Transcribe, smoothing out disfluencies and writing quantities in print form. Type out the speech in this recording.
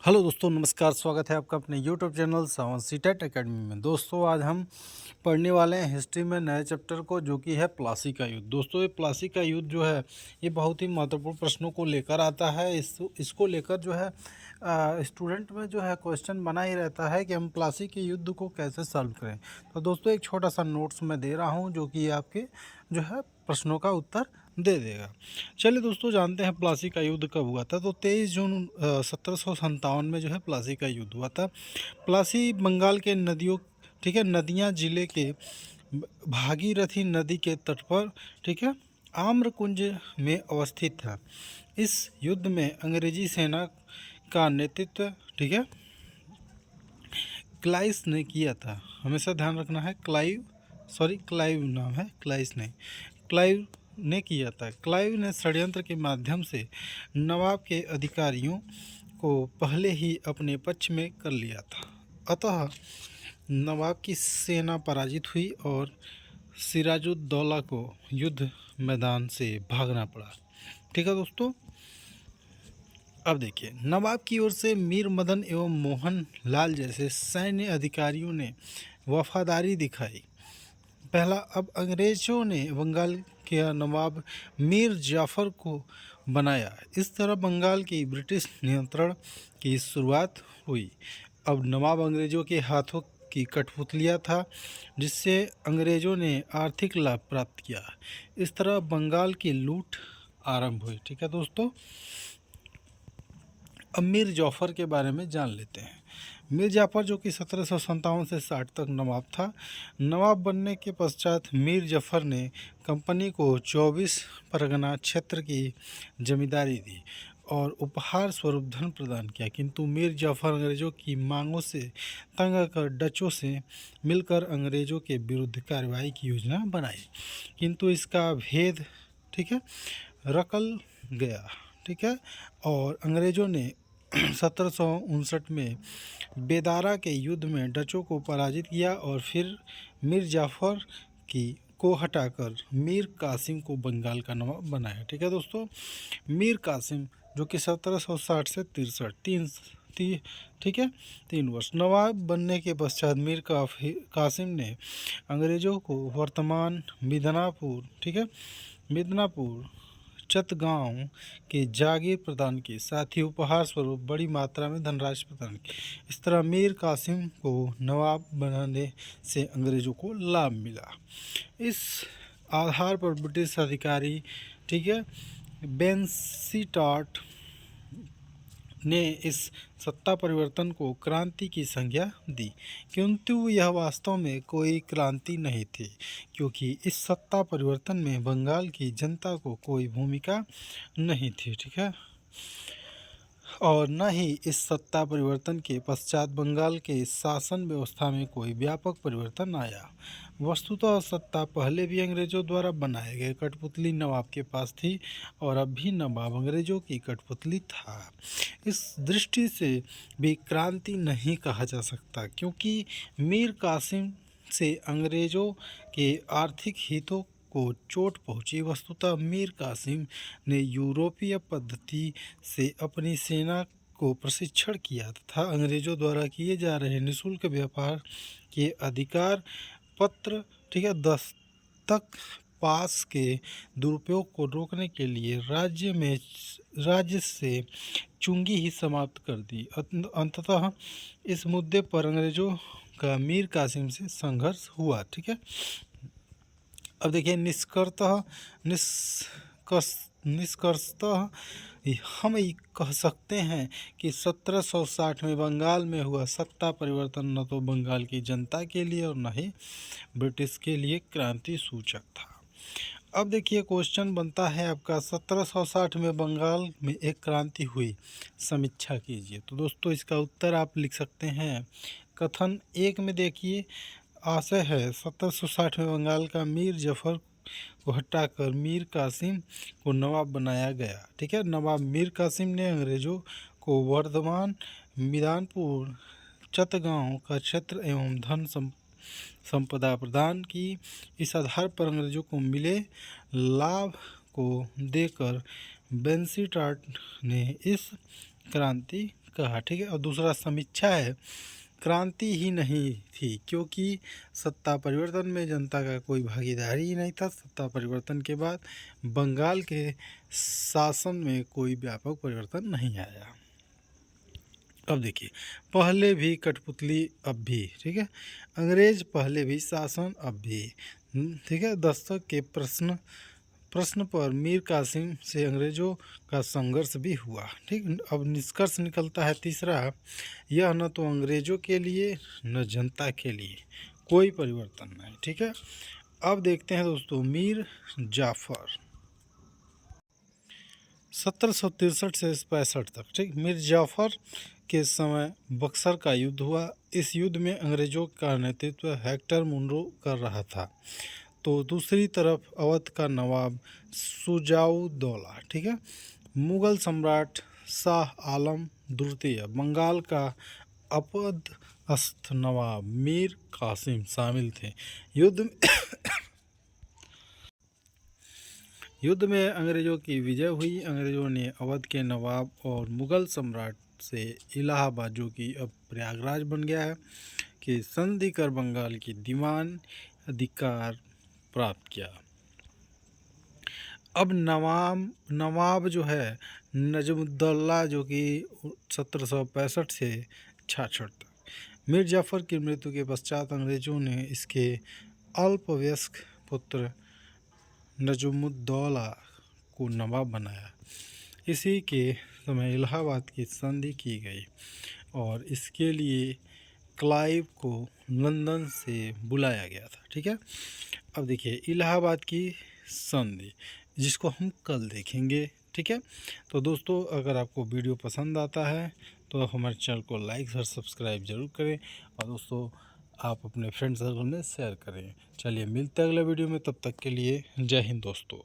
Hello दोस्तों, नमस्कार। स्वागत है आपका अपने यूट्यूब चैनल सावन सीटेट एकेडमी में। दोस्तों, आज हम पढ़ने वाले हैं हिस्ट्री में नए चैप्टर को, जो कि है प्लासी का युद्ध। दोस्तों, ये प्लासी का युद्ध जो है ये बहुत ही महत्वपूर्ण प्रश्नों को लेकर आता है। इसको लेकर जो है स्टूडेंट में जो है क्वेश्चन बना ही रहता है कि हम प्लासी के युद्ध को कैसे सॉल्व करें। तो दोस्तों, एक छोटा सा नोट्स मैं दे रहा हूँ जो कि आपके जो है प्रश्नों का उत्तर दे देगा। चलिए दोस्तों, जानते हैं प्लासी का युद्ध कब हुआ था। तो 23 जून 1757 में जो है प्लासी का युद्ध हुआ था। प्लासी बंगाल के नदियों, ठीक है, नदियाँ जिले के भागीरथी नदी के तट पर, ठीक है, आम्रकुंज में अवस्थित था। इस युद्ध में अंग्रेजी सेना का नेतृत्व, ठीक है, क्लाइस ने किया था। हमेशा ध्यान रखना है, क्लाइव नाम है, क्लाइस नहीं, क्लाइव ने किया था। क्लाइव ने षड्यंत्र के माध्यम से नवाब के अधिकारियों को पहले ही अपने पक्ष में कर लिया था। अतः नवाब की सेना पराजित हुई और सिराजुद्दौला को युद्ध मैदान से भागना पड़ा। ठीक है दोस्तों, अब देखिए, नवाब की ओर से मीर मदन एवं मोहन लाल जैसे सैन्य अधिकारियों ने वफादारी दिखाई। पहला, अब अंग्रेज़ों ने बंगाल के नवाब मीर जाफ़र को बनाया। इस तरह बंगाल की ब्रिटिश नियंत्रण की शुरुआत हुई। अब नवाब अंग्रेज़ों के हाथों की कठपुतलिया था, जिससे अंग्रेज़ों ने आर्थिक लाभ प्राप्त किया। इस तरह बंगाल की लूट आरंभ हुई। ठीक है दोस्तों, अब मीर जाफ़र के बारे में जान लेते हैं। मीर जाफ़र जो कि 1757 से 60 तक नवाब था। नवाब बनने के पश्चात मीर जाफ़र ने कंपनी को 24 परगना क्षेत्र की जमींदारी दी और उपहार स्वरूप धन प्रदान किया। किंतु मीर जाफ़र अंग्रेज़ों की मांगों से तंग आकर डचों से मिलकर अंग्रेज़ों के विरुद्ध कार्रवाई की योजना बनाई, किंतु इसका भेद, ठीक है, रकल गया। ठीक है, और अंग्रेज़ों ने 1759 में बेदारा के युद्ध में डचों को पराजित किया और फिर मीर जाफ़र को हटाकर मीर कासिम को बंगाल का नवाब बनाया। ठीक है दोस्तों, मीर कासिम जो कि 1760 से 63 ठीक है, 3 वर्ष नवाब बनने के पश्चात मीर कासिम ने अंग्रेज़ों को वर्तमान मिदनापुर, ठीक है, मिदनापुर चतगांव के जागीर प्रदान की, साथ ही उपहार स्वरूप बड़ी मात्रा में धनराशि प्रदान की। इस तरह मीर कासिम को नवाब बनाने से अंग्रेज़ों को लाभ मिला। इस आधार पर ब्रिटिश अधिकारी, ठीक है, बेंसीटाट ने इस सत्ता परिवर्तन को क्रांति की संज्ञा दी, किंतु यह वास्तव में कोई क्रांति नहीं थी, क्योंकि इस सत्ता परिवर्तन में बंगाल की जनता को कोई भूमिका नहीं थी। ठीक है, और न ही इस सत्ता परिवर्तन के पश्चात बंगाल के शासन व्यवस्था में कोई व्यापक परिवर्तन आया। वस्तुतः सत्ता पहले भी अंग्रेज़ों द्वारा बनाए गए कठपुतली नवाब के पास थी और अब भी नवाब अंग्रेज़ों की कठपुतली था। इस दृष्टि से भी क्रांति नहीं कहा जा सकता, क्योंकि मीर कासिम से अंग्रेज़ों के आर्थिक हितों को चोट पहुंची। वस्तुतः मीर कासिम ने यूरोपीय पद्धति से अपनी सेना को प्रशिक्षण किया तथा अंग्रेज़ों द्वारा किए जा रहे निःशुल्क व्यापार के अधिकार पत्र, ठीक है, दस्तक पास के दुरुपयोग को रोकने के लिए राज्य से चुंगी ही समाप्त कर दी। अंततः इस मुद्दे पर अंग्रेज़ों का मीर कासिम से संघर्ष हुआ। ठीक है, अब देखिए, निष्कर्षतः हम कह सकते हैं कि 1760 में बंगाल में हुआ सत्ता परिवर्तन न तो बंगाल की जनता के लिए और न ही ब्रिटिश के लिए क्रांति सूचक था। अब देखिए, क्वेश्चन बनता है आपका, 1760 में बंगाल में एक क्रांति हुई, समीक्षा कीजिए। तो दोस्तों, इसका उत्तर आप लिख सकते हैं कथन 1 में। देखिए, आशय है 1760 में बंगाल का मीर जाफ़र को हटाकर मीर कासिम को नवाब बनाया गया। ठीक है, नवाब मीर कासिम ने अंग्रेज़ों को वर्धमान मिदानपुर चतगांव का क्षेत्र एवं धन संपदा प्रदान की। इस आधार पर अंग्रेज़ों को मिले लाभ को देकर बेंसीटाट ने इस क्रांति कहा, ठीक है। और दूसरा समीक्षा है, क्रांति ही नहीं थी क्योंकि सत्ता परिवर्तन में जनता का कोई भागीदारी ही नहीं था। सत्ता परिवर्तन के बाद बंगाल के शासन में कोई व्यापक परिवर्तन नहीं आया। अब देखिए, पहले भी कठपुतली अब भी, ठीक है। अंग्रेज पहले भी शासन अब भी, ठीक है। दस्तक के प्रश्न पर मीर कासिम से अंग्रेज़ों का संघर्ष भी हुआ, ठीक। अब निष्कर्ष निकलता है तीसरा, यह न तो अंग्रेज़ों के लिए न जनता के लिए कोई परिवर्तन नहीं, ठीक है। अब देखते हैं दोस्तों मीर जाफ़र 1763 से 65 तक, ठीक। मीर जाफ़र के समय बक्सर का युद्ध हुआ। इस युद्ध में अंग्रेज़ों का नेतृत्व हेक्टर मुनरो कर रहा था, तो दूसरी तरफ अवध का नवाब शुजाउद्दौला, ठीक है, मुग़ल सम्राट शाह आलम द्वितीय, बंगाल का अपदस्थ नवाब मीर कासिम शामिल थे। युद्ध में अंग्रेज़ों की विजय हुई। अंग्रेज़ों ने अवध के नवाब और मुग़ल सम्राट से इलाहाबाद, जो कि अब प्रयागराज बन गया है, कि संधि कर बंगाल की दीवान अधिकार प्राप्त किया। अब नवाब जो है नजमुद्दौला, जो कि 1765 से 66 तक। मीर जाफ़र की मृत्यु के पश्चात अंग्रेज़ों ने इसके अल्पवयस्क पुत्र नजमुद्दौला को नवाब बनाया। इसी के समय इलाहाबाद की संधि की गई और इसके लिए क्लाइव को लंदन से बुलाया गया था, ठीक है। अब देखिए इलाहाबाद की संधि, जिसको हम कल देखेंगे, ठीक है। तो दोस्तों, अगर आपको वीडियो पसंद आता है तो हमारे चैनल को लाइक और सब्सक्राइब जरूर करें, और दोस्तों आप अपने फ्रेंड सर्कल में शेयर करें। चलिए मिलते हैं अगले वीडियो में, तब तक के लिए जय हिंद दोस्तों।